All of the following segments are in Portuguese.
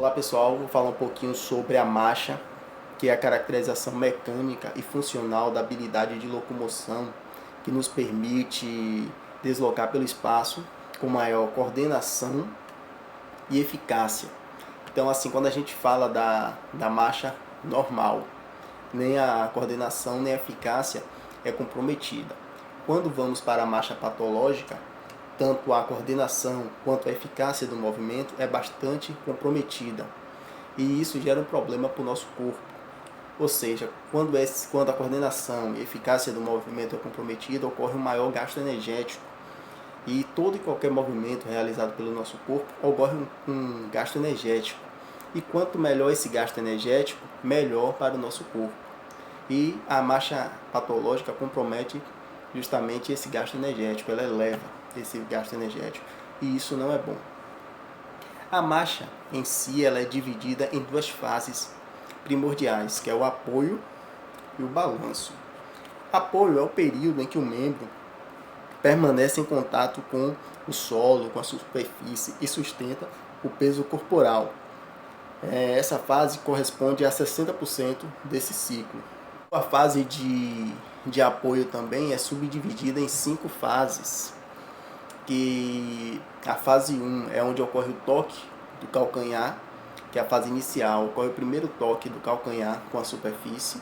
Olá pessoal, vou falar um pouquinho sobre a marcha, que é a caracterização mecânica e funcional da habilidade de locomoção que nos permite deslocar pelo espaço com maior coordenação e eficácia. Então, assim, quando a gente fala da marcha normal, nem a coordenação nem a eficácia é comprometida. Quando vamos para a marcha patológica, tanto a coordenação quanto a eficácia do movimento é bastante comprometida. E isso gera um problema para o nosso corpo. Ou seja, quando a coordenação e eficácia do movimento é comprometida, ocorre um maior gasto energético. E todo e qualquer movimento realizado pelo nosso corpo ocorre um gasto energético. E quanto melhor esse gasto energético, melhor para o nosso corpo. E a marcha patológica compromete justamente esse gasto energético, ela eleva esse gasto energético. E isso não é bom. A marcha em si ela é dividida em duas fases primordiais, que é o apoio e o balanço. Apoio é o período em que o membro permanece em contato com o solo, com a superfície e sustenta o peso corporal. Essa fase corresponde a 60% desse ciclo. A fase de apoio também é subdividida em 5 fases, que a fase 1 é onde ocorre o toque do calcanhar, que é a fase inicial, ocorre o primeiro toque do calcanhar com a superfície.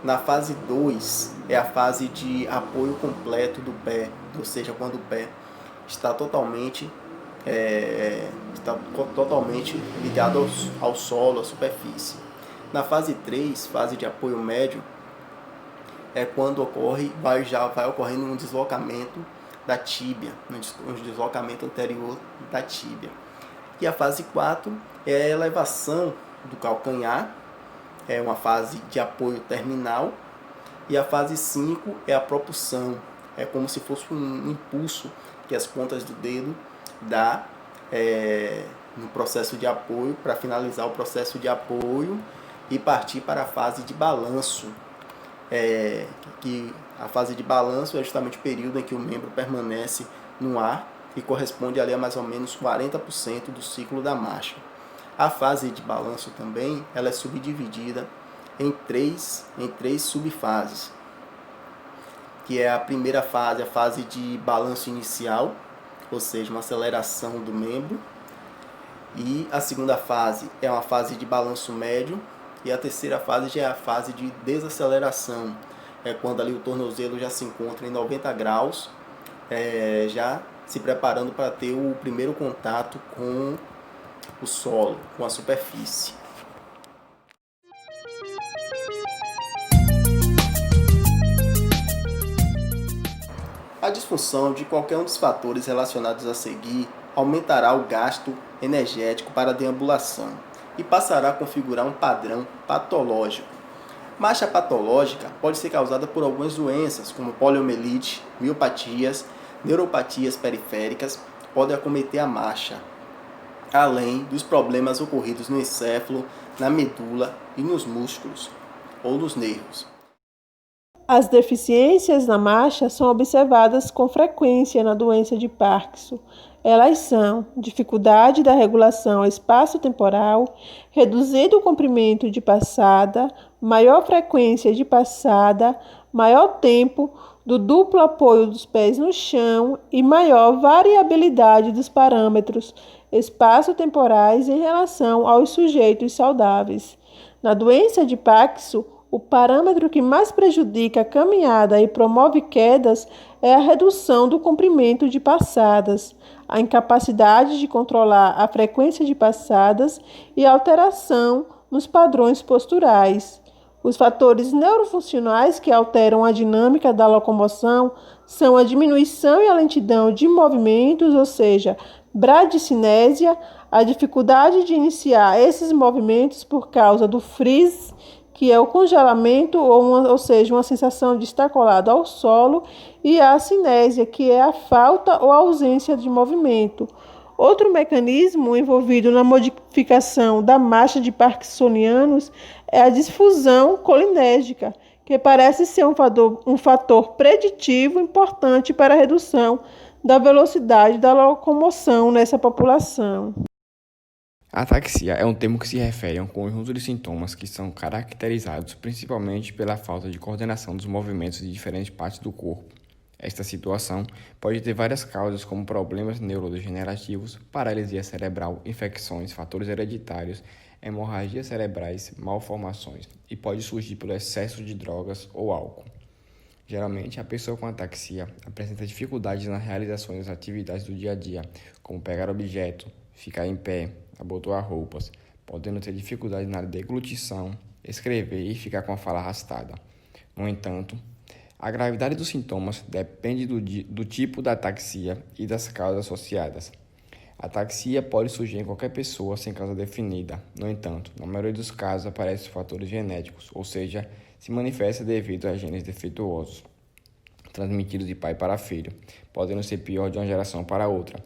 Na fase 2 é a fase de apoio completo do pé, ou seja, quando o pé está totalmente ligado ao solo, à superfície. Na fase 3, fase de apoio médio, é quando já vai ocorrendo um deslocamento da tíbia, um deslocamento anterior da tíbia. E a fase 4 é a elevação do calcanhar, é uma fase de apoio terminal. E a fase 5 é a propulsão, é como se fosse um impulso que as pontas do dedo dá no processo de apoio, para finalizar o processo de apoio e partir para a fase de balanço. Que a fase de balanço é justamente o período em que o membro permanece no ar e corresponde ali a mais ou menos 40% do ciclo da marcha. A fase de balanço também ela é subdividida em três subfases, que é a primeira fase, a fase de balanço inicial, ou seja, uma aceleração do membro, e a segunda fase é uma fase de balanço médio, e a terceira fase já é a fase de desaceleração, é quando ali o tornozelo já se encontra em 90 graus, já se preparando para ter o primeiro contato com o solo, com a superfície. A disfunção de qualquer um dos fatores relacionados a seguir aumentará o gasto energético para a deambulação e passará a configurar um padrão patológico. Marcha patológica pode ser causada por algumas doenças, como poliomielite, miopatias, neuropatias periféricas, podem acometer a marcha, além dos problemas ocorridos no encéfalo, na medula e nos músculos ou nos nervos. As deficiências na marcha são observadas com frequência na doença de Parkinson. Elas são dificuldade da regulação espaço-temporal, reduzido o comprimento de passada, maior frequência de passada, maior tempo do duplo apoio dos pés no chão e maior variabilidade dos parâmetros espaço-temporais em relação aos sujeitos saudáveis. Na doença de Parkinson, o parâmetro que mais prejudica a caminhada e promove quedas é a redução do comprimento de passadas, a incapacidade de controlar a frequência de passadas e a alteração nos padrões posturais. Os fatores neurofuncionais que alteram a dinâmica da locomoção são a diminuição e a lentidão de movimentos, ou seja, bradicinésia, a dificuldade de iniciar esses movimentos por causa do freeze, que é o congelamento, ou seja, uma sensação de estar colado ao solo, e a cinésia, que é a falta ou ausência de movimento. Outro mecanismo envolvido na modificação da marcha de parkinsonianos é a difusão colinérgica, que parece ser um fator preditivo importante para a redução da velocidade da locomoção nessa população. A ataxia é um termo que se refere a um conjunto de sintomas que são caracterizados principalmente pela falta de coordenação dos movimentos de diferentes partes do corpo. Esta situação pode ter várias causas, como problemas neurodegenerativos, paralisia cerebral, infecções, fatores hereditários, hemorragias cerebrais, malformações, e pode surgir pelo excesso de drogas ou álcool. Geralmente, a pessoa com ataxia apresenta dificuldades na realização das atividades do dia a dia, como pegar objeto, ficar em pé, abotoar roupas, podendo ter dificuldade na deglutição, escrever e ficar com a fala arrastada. No entanto, a gravidade dos sintomas depende do tipo da ataxia e das causas associadas. A ataxia pode surgir em qualquer pessoa sem causa definida. No entanto, na maioria dos casos aparecem fatores genéticos, ou seja, se manifesta devido a genes defeituosos, transmitidos de pai para filho, podendo ser pior de uma geração para outra.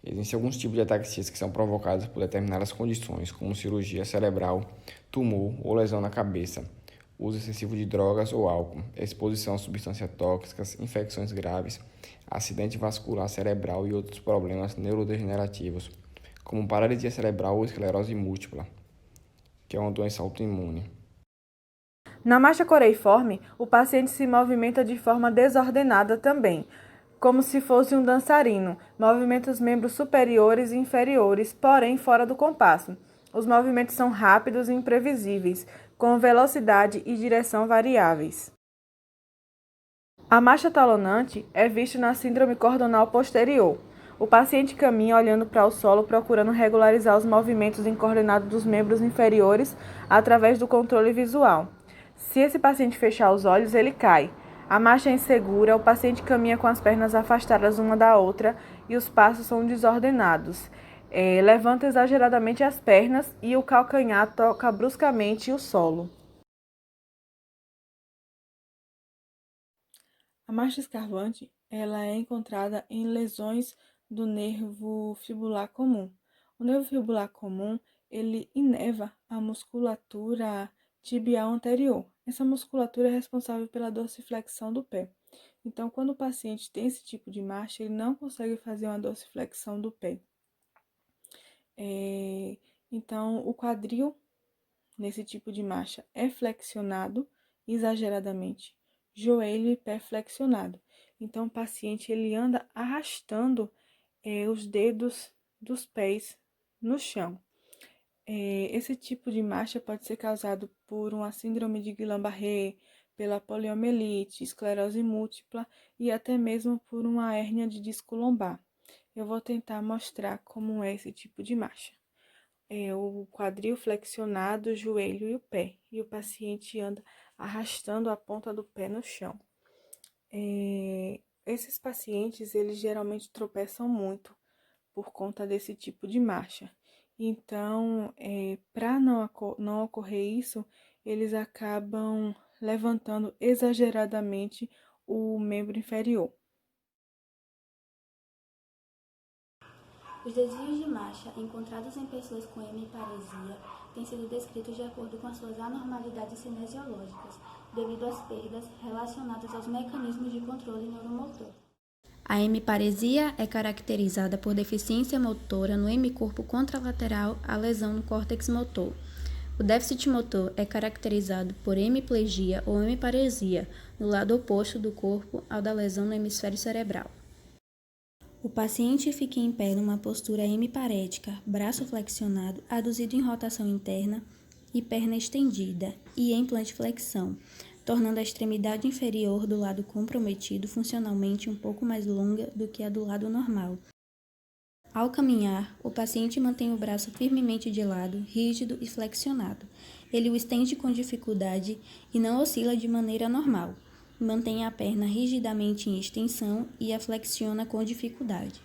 Existem alguns tipos de ataxias que são provocados por determinadas condições, como cirurgia cerebral, tumor ou lesão na cabeça, uso excessivo de drogas ou álcool, exposição a substâncias tóxicas, infecções graves, acidente vascular cerebral e outros problemas neurodegenerativos, como paralisia cerebral ou esclerose múltipla, que é uma doença autoimune. Na marcha coreiforme, o paciente se movimenta de forma desordenada também, como se fosse um dançarino, movimenta os membros superiores e inferiores, porém fora do compasso. Os movimentos são rápidos e imprevisíveis, com velocidade e direção variáveis. A marcha talonante é vista na síndrome cordonal posterior. O paciente caminha olhando para o solo, procurando regularizar os movimentos em coordenado dos membros inferiores através do controle visual. Se esse paciente fechar os olhos, ele cai. A marcha é insegura, o paciente caminha com as pernas afastadas uma da outra e os passos são desordenados. Levanta exageradamente as pernas e o calcanhar toca bruscamente o solo. A marcha escarvante ela é encontrada em lesões do nervo fibular comum. O nervo fibular comum ele inerva a musculatura tibial anterior. Essa musculatura é responsável pela dorsiflexão do pé. Então, quando o paciente tem esse tipo de marcha, ele não consegue fazer uma dorsiflexão do pé. Então, o quadril, nesse tipo de marcha, é flexionado exageradamente, joelho e pé flexionado. Então, o paciente ele anda arrastando os dedos dos pés no chão. Esse tipo de marcha pode ser causado por uma síndrome de Guillain-Barré, pela poliomielite, esclerose múltipla e até mesmo por uma hérnia de disco lombar. Eu vou tentar mostrar como é esse tipo de marcha. O quadril flexionado, o joelho e o pé. E o paciente anda arrastando a ponta do pé no chão. Esses pacientes, eles geralmente tropeçam muito por conta desse tipo de marcha. Então, para não ocorrer isso, eles acabam levantando exageradamente o membro inferior. Os desvios de marcha encontrados em pessoas com hemiparesia têm sido descritos de acordo com as suas anormalidades cinesiológicas, devido às perdas relacionadas aos mecanismos de controle neuromotor. A hemiparesia é caracterizada por deficiência motora no hemicorpo contralateral à lesão no córtex motor. O déficit motor é caracterizado por hemiplegia ou hemiparesia no lado oposto do corpo ao da lesão no hemisfério cerebral. O paciente fica em pé numa postura hemiparética, braço flexionado, aduzido em rotação interna e perna estendida e em plantiflexão, tornando a extremidade inferior do lado comprometido funcionalmente um pouco mais longa do que a do lado normal. Ao caminhar, o paciente mantém o braço firmemente de lado, rígido e flexionado. Ele o estende com dificuldade e não oscila de maneira normal. Mantém a perna rigidamente em extensão e a flexiona com dificuldade.